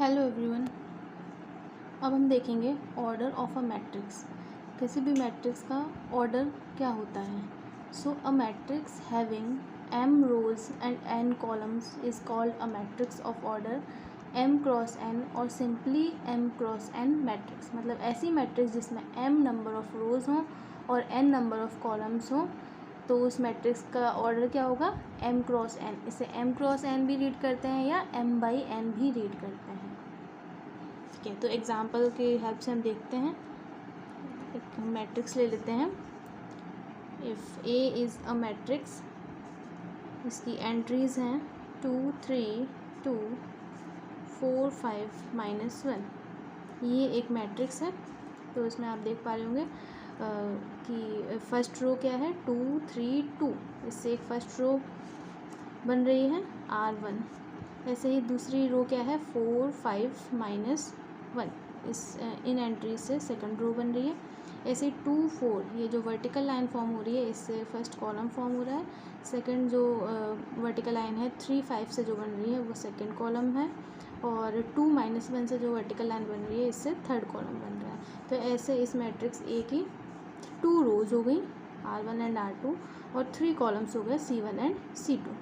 Hello everyone. अब हम देखेंगे ऑर्डर ऑफ अ मैट्रिक्स। किसी भी मैट्रिक्स का ऑर्डर क्या होता है। So a matrix having m rows and n columns is called a matrix of order m cross n और simply m cross n matrix. मतलब ऐसी मैट्रिक्स जिसमें m नंबर ऑफ रोज हों और n नंबर ऑफ कॉलम्स हों, तो उस matrix का ऑर्डर क्या होगा, m क्रॉस n। इसे m क्रॉस n भी रीड करते हैं या m बाई n भी रीड करते हैं। ठीक है, तो एग्जाम्पल की हेल्प से हम देखते हैं। एक मैट्रिक्स ले लेते हैं। If A is a matrix, इसकी एंट्रीज़ हैं 2 3 2 4 5 -1। ये एक मैट्रिक्स है। तो इसमें आप देख पा रहे होंगे कि फर्स्ट रो क्या है 2 3 2। इससे एक फर्स्ट रो बन रही है R1। ऐसे ही दूसरी रो क्या है 4 5 -1। इन एंट्री से सेकंड रो बन रही है। ऐसे 2 4, ये जो वर्टिकल लाइन फॉर्म हो रही है इससे फर्स्ट कॉलम फॉर्म हो रहा है। सेकंड जो वर्टिकल लाइन है 3 5 से जो बन रही है वो सेकंड कॉलम है। और 2 -1 से जो वर्टिकल लाइन बन रही है इससे थर्ड कॉलम बन रहा है। तो ऐसे इस मैट्रिक्स ए की 2 रोज हो गई R1 एंड R2 और 3 कॉलम्स हो गए C1 एंड C2।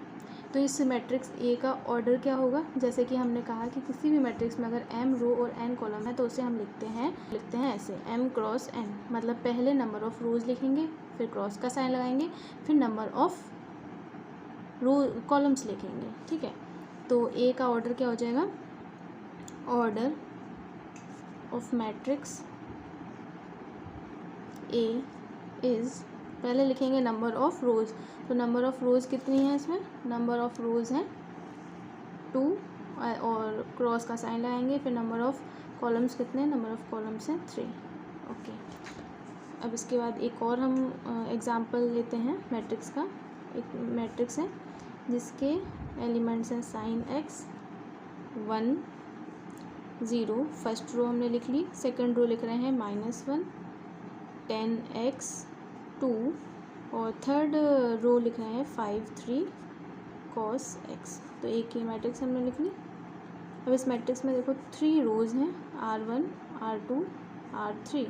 तो इस मैट्रिक्स ए का ऑर्डर क्या होगा, जैसे कि हमने कहा कि किसी भी मैट्रिक्स में अगर m रो और n कॉलम है तो उसे हम लिखते हैं ऐसे m क्रॉस n। मतलब पहले नंबर ऑफ रोज लिखेंगे, फिर क्रॉस का साइन लगाएंगे, फिर नंबर ऑफ रो कॉलम्स लिखेंगे। ठीक है, तो ए का ऑर्डर क्या हो जाएगा, order of matrix A is, पहले लिखेंगे नंबर ऑफ रोज़। तो नंबर ऑफ रोज़ कितनी है इसमें, नंबर ऑफ रोज़ हैं 2 और क्रॉस का साइन लगाएंगे। फिर नंबर ऑफ कॉलम्स कितने हैं, नंबर ऑफ कॉलम्स हैं 3। ओके, अब इसके बाद एक और हम एग्जांपल लेते हैं मैट्रिक्स का। एक मैट्रिक्स है जिसके एलिमेंट्स हैं साइन x 1 0। फर्स्ट रो हमने लिख ली, सेकंड रो लिख रहे हैं -1 10x 2 और थर्ड रो लिख रहे हैं 5 3 cos x। तो एक ही मैट्रिक्स हमने लिख ली। अब इस मैट्रिक्स में देखो 3 रोज हैं R1 R2 R3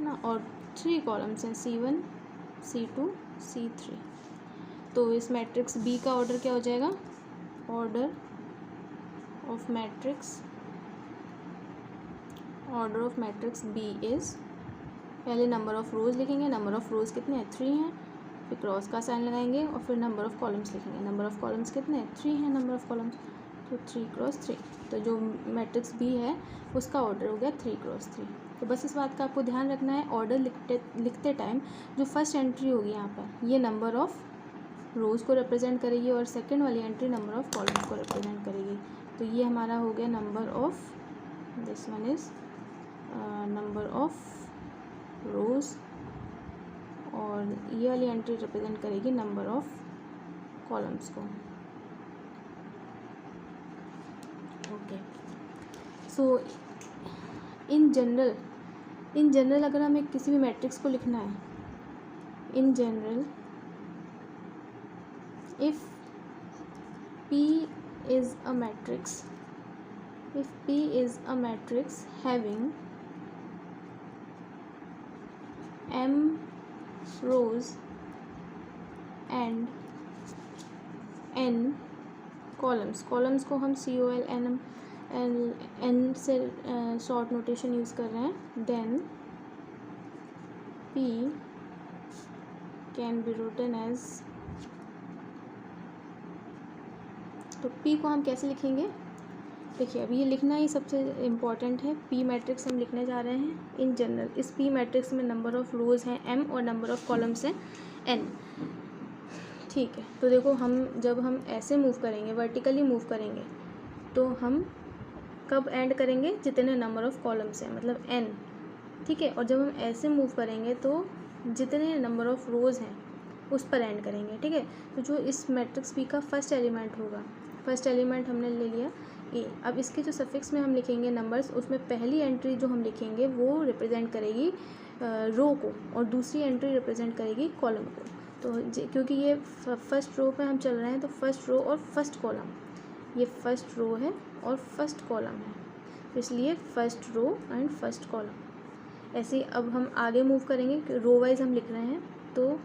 ना, और 3 कॉलम्स हैं C1 C2 C3। तो इस मैट्रिक्स B का ऑर्डर क्या हो जाएगा, order of matrix B is, पहले नंबर ऑफ़ रोज़ लिखेंगे। नंबर ऑफ़ रोज़ कितने हैं, 3 हैं। फिर क्रॉस का साइन लगाएंगे और फिर नंबर ऑफ़ कॉलम्स लिखेंगे। नंबर ऑफ़ कॉलम्स कितने हैं, 3 हैं नंबर ऑफ़ कॉलम्स, तो 3 क्रॉस 3। तो जो मैट्रिक्स बी है उसका ऑर्डर हो गया 3 क्रॉस 3। तो बस इस बात का आपको ध्यान रखना है, ऑर्डर लिखते टाइम जो फर्स्ट एंट्री होगी यहाँ पर ये नंबर ऑफ़ रोज़ को रिप्रेजेंट करेगी और सेकेंड वाली एंट्री नंबर ऑफ़ कॉलम्स को रिप्रेजेंट करेगी। तो ये हमारा हो गया number of, this one is number of rows और ये वाली एंट्री रिप्रेजेंट करेगी नंबर ऑफ कॉलम्स को। ओके, सो इन जनरल अगर हमें किसी भी मैट्रिक्स को लिखना है, in general if P is a matrix having m rows and n columns को हम COLN से शॉर्ट नोटेशन यूज़ कर रहे हैं। Then P can be written as, तो P को हम कैसे लिखेंगे, देखिए अभी ये लिखना ही सबसे इम्पॉर्टेंट है। P मैट्रिक्स हम लिखने जा रहे हैं इन जनरल। इस P मैट्रिक्स में नंबर ऑफ़ रोज़ हैं m और नंबर ऑफ़ कॉलम्स हैं n। ठीक है, तो देखो जब हम ऐसे मूव करेंगे, वर्टिकली मूव करेंगे, तो हम कब एंड करेंगे, जितने नंबर ऑफ़ कॉलम्स हैं मतलब n। ठीक है, और जब हम ऐसे मूव करेंगे तो जितने नंबर ऑफ़ रोज़ हैं उस पर एंड करेंगे। ठीक है, तो जो इस मैट्रिक्स P का फर्स्ट एलिमेंट होगा, फर्स्ट एलिमेंट हमने ले लिया ए। अब इसके जो सफिक्स में हम लिखेंगे नंबर्स, उसमें पहली एंट्री जो हम लिखेंगे वो रिप्रेजेंट करेगी रो को और दूसरी एंट्री रिप्रेजेंट करेगी कॉलम को। तो क्योंकि ये फर्स्ट रो पे हम चल रहे हैं तो फर्स्ट रो और फर्स्ट कॉलम ये फर्स्ट रो है और फर्स्ट कॉलम है, इसलिए first row and first column. ऐसे ही अब हम आगे मूव करेंगे कि रो वाइज हम लिख रहे हैं, तो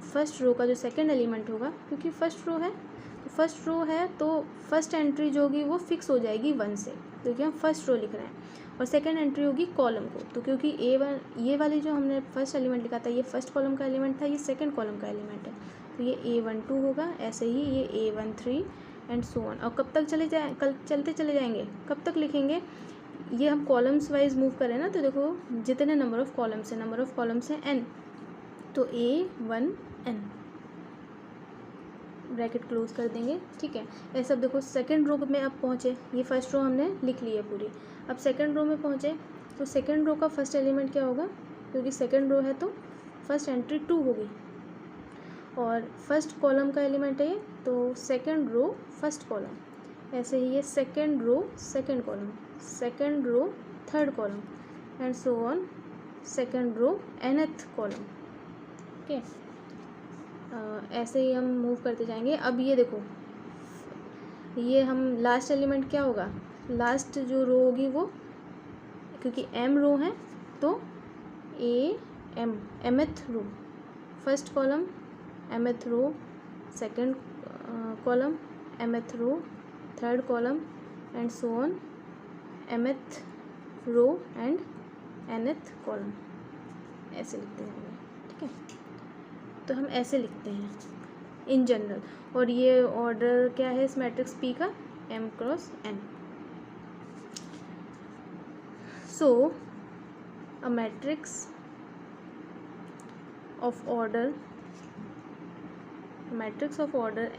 फर्स्ट रो का जो सेकंड एलिमेंट होगा, क्योंकि फर्स्ट रो है तो फर्स्ट एंट्री जो होगी वो फिक्स हो जाएगी 1 से, क्योंकि हम फर्स्ट रो लिख रहे हैं, और सेकंड एंट्री होगी कॉलम को। तो क्योंकि ये वाली जो हमने फर्स्ट एलिमेंट लिखा था ये फर्स्ट कॉलम का एलिमेंट था, ये सेकंड कॉलम का एलिमेंट है, तो ये A12 होगा। ऐसे ही ये A13 एंड सो ऑन। और कब तक चलते चले जाएंगे, कब तक लिखेंगे, ये हम कॉलम्स वाइज मूव करें ना, तो देखो जितने नंबर ऑफ कॉलम्स हैं n, तो A1n ब्रैकेट क्लोज कर देंगे। ठीक है, ऐसा देखो सेकंड रो में अब पहुँचे, ये फर्स्ट रो हमने लिख ली है पूरी, अब सेकंड रो में पहुँचे, तो सेकंड रो का फर्स्ट एलिमेंट क्या होगा, क्योंकि सेकंड रो है तो फर्स्ट एंट्री 2 होगी, और फर्स्ट कॉलम का एलिमेंट है ये, तो सेकंड रो फर्स्ट कॉलम। ऐसे ही ये second row second column, second row third column and so on, second row nth column. Okay, ऐसे ही हम मूव करते जाएंगे। अब ये देखो, ये हम लास्ट एलिमेंट क्या होगा, लास्ट जो रो होगी वो, क्योंकि m रो है तो mth row, first column mth row, second column mth row, third column and so on mth row and nth column, ऐसे लिखते हैं। ठीक है, तो हम ऐसे लिखते हैं इन जनरल, और ये ऑर्डर क्या है इस मैट्रिक्स P का, m cross n। So a matrix of order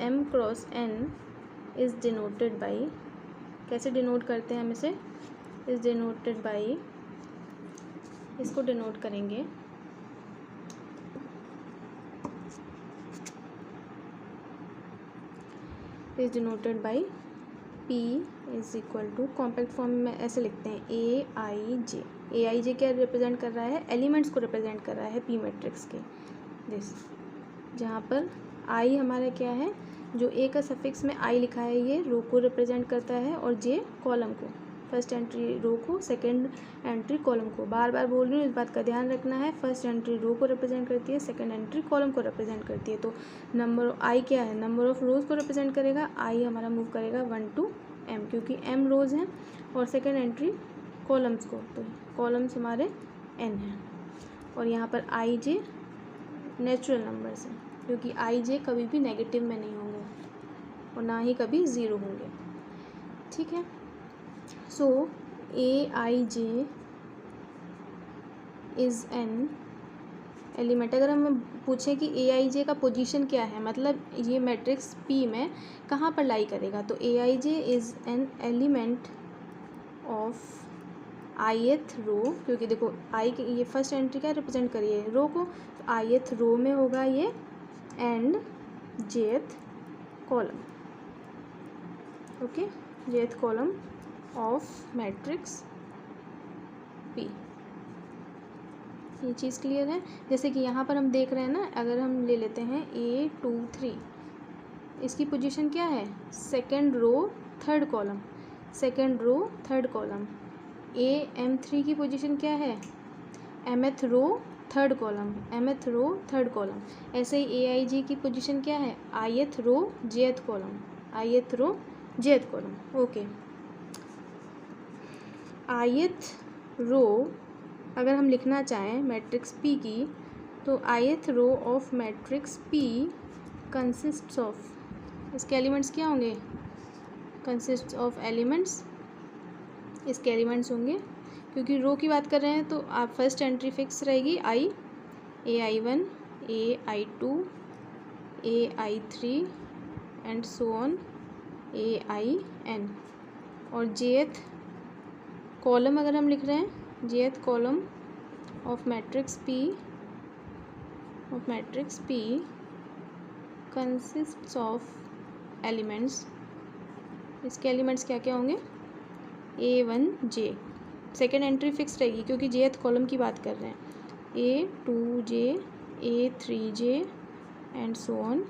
m cross n is denoted by, कैसे डिनोट करते हैं हम इसे, इज डिनोटेड बाई, इसको डिनोट करेंगे is denoted by P is equal to, compact form में ऐसे लिखते हैं Aij क्या रिप्रेजेंट कर रहा है, एलिमेंट्स को रिप्रेजेंट कर रहा है P मैट्रिक्स के, दिस, जहाँ पर I हमारा क्या है, जो A का सफिक्स में I लिखा है ये रो को रिप्रेजेंट करता है, और J कॉलम को, फर्स्ट एंट्री रो को, सेकंड एंट्री कॉलम को। बार बार बोल रही हूँ, इस बात का ध्यान रखना है, फर्स्ट एंट्री रो को रिप्रेजेंट करती है, सेकंड एंट्री कॉलम को रिप्रेजेंट करती है। तो नंबर आई क्या है, नंबर ऑफ रोज़ को रिप्रेजेंट करेगा, आई हमारा मूव करेगा 1 to m, क्योंकि m रोज़ हैं, और सेकंड एंट्री कॉलम्स को, तो कॉलम्स हमारे n हैं, और यहाँ पर आई जे नेचुरल नंबर्स हैं, क्योंकि आई जे कभी भी नेगेटिव में नहीं होंगे और ना ही कभी ज़ीरो होंगे। ठीक है, सो Aij इज़ एन एलिमेंट। अगर हम पूछें कि Aij का पोजीशन क्या है, मतलब ये मैट्रिक्स P में कहाँ पर लाई करेगा, तो Aij is an element of ith रो, क्योंकि देखो आई ये फर्स्ट एंट्री क्या रिप्रेजेंट करिए रो को, तो ith रो में होगा ये, and jth column. Okay, jth column of matrix P। ये चीज़ क्लियर है। जैसे कि यहाँ पर हम देख रहे हैं ना, अगर हम ले लेते हैं A23, इसकी पोजीशन क्या है, second row third column, second row third column. AM3 की पोजीशन क्या है, mth row third column, mth row third column. ऐसे ही Aij की पोजीशन क्या है, ith row jth column, ith row jth column. Okay, ith row अगर हम लिखना चाहें मैट्रिक्स P की, तो ith row of matrix P consists of, इसके एलिमेंट्स क्या होंगे, कंसिस्ट्स ऑफ एलिमेंट्स, इसके एलिमेंट्स होंगे, क्योंकि रो की बात कर रहे हैं तो आप फर्स्ट एंट्री फिक्स रहेगी आई, AI1, AI2, AI3 and so on AIN, और jth कॉलम अगर हम लिख रहे हैं, jth column of matrix P consists of elements, इसके एलिमेंट्स क्या क्या होंगे, A1j, सेकेंड एंट्री फिक्स रहेगी क्योंकि jth कॉलम की बात कर रहे हैं, A2j, A3j and so on